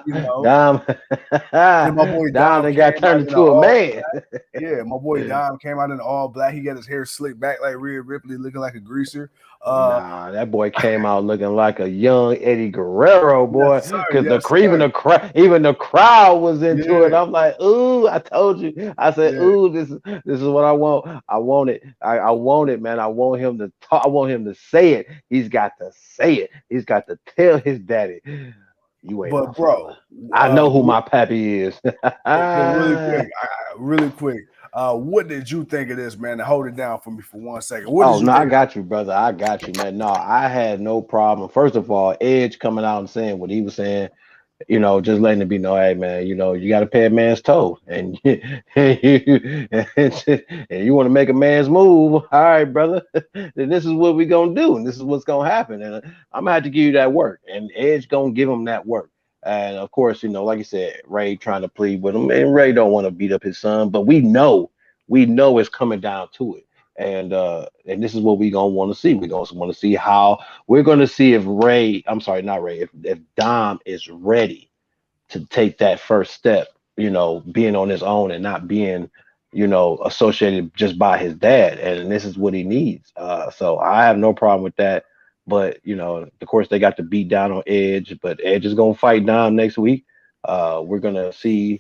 You know, Dom, then my boy Dom, Dom they got came out turned in an into a all man. black. Yeah, my boy Dom came out in all black. He got his hair slicked back like Rhea Ripley, looking like a greaser. Nah, that boy came out looking like a young Eddie Guerrero, boy. Yes, sir. Because Yes, the sir. even the crowd was into it. Yeah, I'm like, ooh, I told you. I said, yeah. ooh, this is what I want. I want it. I want it, man. I want him to talk. I want him to say it. He's got to say it. He's got to tell his daddy, you ain't my But father. bro, I know who my pappy is. but really quick, really quick. What did you think of this, man? To hold it down for me for 1 second. What did Oh you no, I think? got you, brother. I got you, man. No, I had no problem. First of all, Edge coming out and saying what he was saying, just letting it be know, hey man, you got to pay a man's toll, and and you want to make a man's move. All right, brother. Then this is what we gonna do, and this is what's gonna happen, and I'm gonna have to give you that work, and Edge gonna give him that work. And of course, like you said, Ray trying to plead with him, and Ray don't want to beat up his son, but we know it's coming down to it. And this is what we gonna want to see. We gonna want to see how we're gonna see if Ray, I'm sorry, not Ray, if Dom is ready to take that first step, being on his own and not being, associated just by his dad. And this is what he needs. So I have no problem with that. But of course, they got to beat down on Edge, but Edge is gonna fight Dom next week. We're gonna see.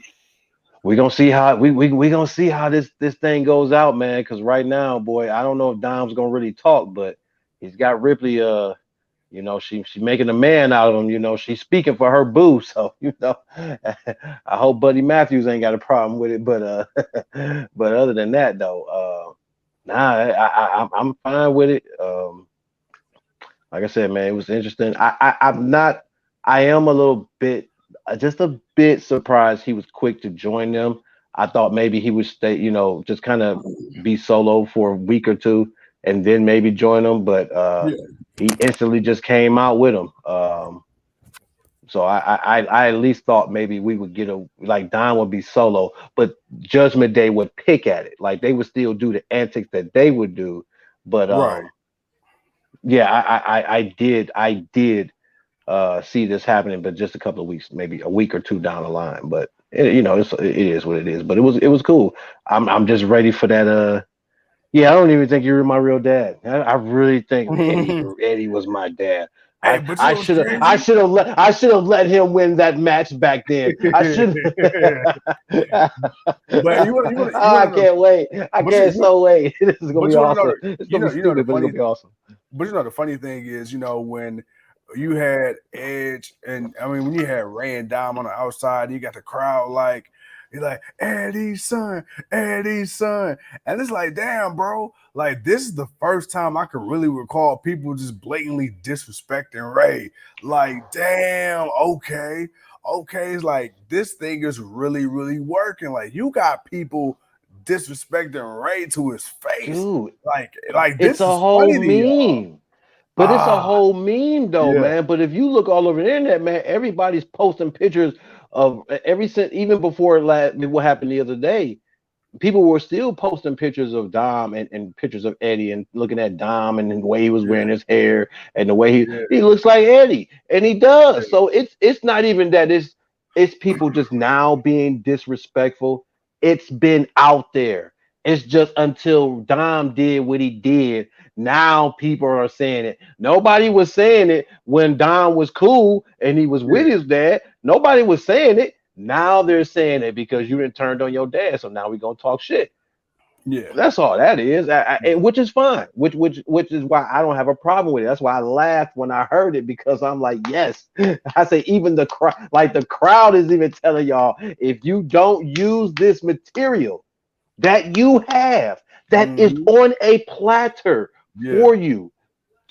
We're gonna see how we gonna see how this thing goes out, man. Because right now, boy, I don't know if Dom's gonna really talk, but he's got Ripley. She making a man out of him. She's speaking for her boo. So I hope Buddy Matthews ain't got a problem with it. But but other than that, though, nah, I'm fine with it. Like I said, man, it was interesting. I'm not. I am a little bit, just a bit surprised he was quick to join them. I thought maybe he would stay, just kind of be solo for a week or two and then maybe join them. But Yeah, he instantly just came out with them. So I at least thought maybe we would get like Don would be solo, but Judgment Day would pick at it. Like they would still do the antics that they would do. But right. yeah, I did see this happening, but just a couple of weeks, maybe a week or two down the line. But it is what it is. But it was cool. I'm just ready for that. Yeah, I don't even think you're my real dad. I really think Eddie was my dad. Hey, I but you I know what's should have I crazy? should have let him win that match back then. I should. But you I want to know? can't wait. I But can't so wait. This is gonna but be you want to know? awesome. It's gonna be You know the stupid, but it's funny. gonna be awesome. But the funny thing is, when you had Edge, and I mean when you had Ray and Dom on the outside, you got the crowd like. You're like Eddie's son, Eddie's son, and it's like, damn, bro. Like this is the first time I can really recall people just blatantly disrespecting Ray. Like, damn, okay. It's like this thing is really, really working. Like you got people disrespecting Ray to his face. Dude, Like it's this a is whole funny to y'all. meme. But it's a Ah, whole meme though, yeah, man. But if you look all over the internet, man, everybody's posting pictures of every since even before what happened the other day. People were still posting pictures of Dom and pictures of Eddie and looking at Dom and the way he was yeah, wearing his hair and the way he yeah, he looks like Eddie. And he does. yeah, So it's not even that it's people just now being disrespectful. It's been out there. It's just until Dom did what he did. Now people are saying it. Nobody was saying it when Dom was cool and he was with yeah, his dad. Nobody was saying it. Now they're saying it because you didn't turned on your dad. So now we're gonna talk shit. yeah, That's all that is, yeah. which is fine. Which is why I don't have a problem with it. That's why I laughed when I heard it because I'm like, yes. I say even the crowd, like the crowd is even telling y'all, if you don't use this material that you have, that is Mm-hmm. on a platter Yeah, for you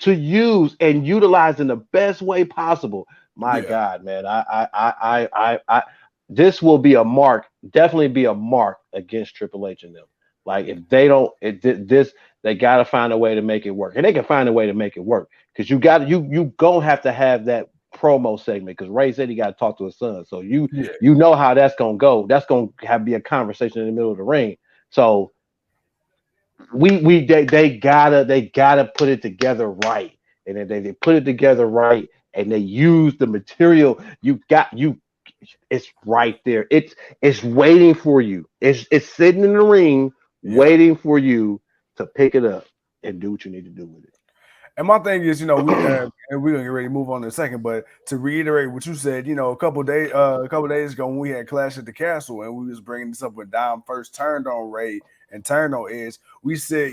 to use and utilize in the best way possible. My yeah, God, man, I this will be a mark, definitely be a mark against Triple H and them. Like if they don't, this they got to find a way to make it work, and they can find a way to make it work because you gonna have to have that promo segment because Ray said he got to talk to his son, so yeah, you know how that's gonna go. That's gonna have be a conversation in the middle of the ring. So they gotta put it together right, and if they put it together right, and they use the material you got. It's right there. It's waiting for you. It's sitting in the ring, Yeah. waiting for you to pick it up and do what you need to do with it. And my thing is, we and we're gonna get ready to move on in a second, but to reiterate what you said, a couple days ago when we had Clash at the Castle and we was bringing this up when Dom first turned on Ray and turned on Edge, we said,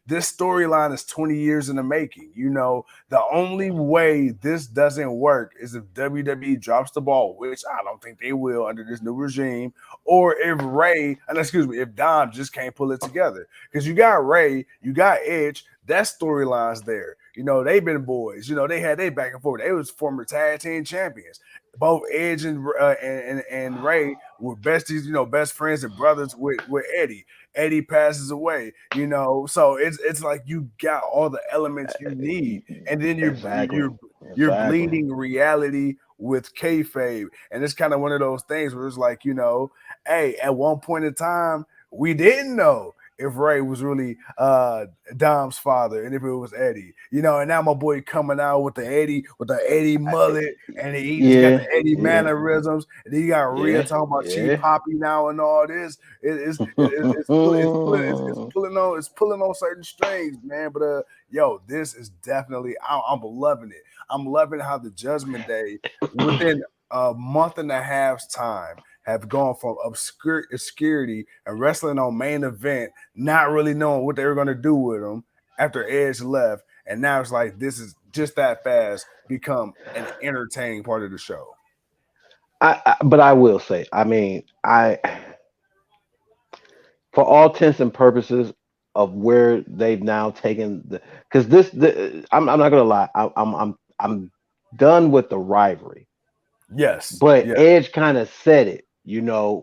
this storyline is 20 years in the making. The only way this doesn't work is if WWE drops the ball, which I don't think they will under this new regime, or if Dom just can't pull it together. Because you got Ray, you got Edge, that storyline's there. They've been boys. They had their back and forth. They was former tag team champions. Both Edge and Ray were besties, best friends and brothers with Eddie. Eddie passes away, so it's like you got all the elements you need, and then Exactly. you're Exactly. bleeding reality with kayfabe, and it's kind of one of those things where it's like, hey, at one point in time, we didn't know if Ray was really Dom's father and if it was Eddie, and now my boy coming out with the Eddie mullet, and he's got the Yeah. Eddie Yeah. mannerisms, and then you got Rhea Yeah. talking about she Yeah. poppy now and all this. It's pulling on certain strings, man. But yo, this is definitely I'm loving it. I'm loving how the Judgment Day within a month and a half's time have gone from obscurity and wrestling on main event, not really knowing what they were going to do with them after Edge left. And now it's like this is just that fast become an entertaining part of the show. But I will say, I mean, for all intents and purposes of where they've now taken because I'm not gonna lie, I'm done with the rivalry. Yes, But yes, Edge kind of said it,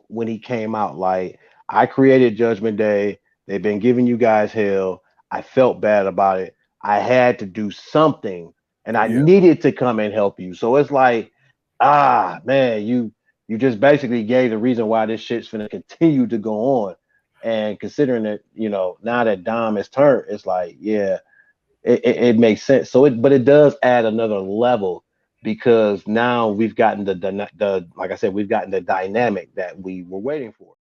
when he came out, like, I created Judgment Day. They've been giving you guys hell. I felt bad about it. I had to do something, and I yeah. needed to come and help you. So it's like, man, you just basically gave the reason why this shit's gonna continue to go on. And considering that, now that Dom is turned, it's like, yeah, it makes sense. But it does add another level because now we've gotten the like I said, we've gotten the dynamic that we were waiting for.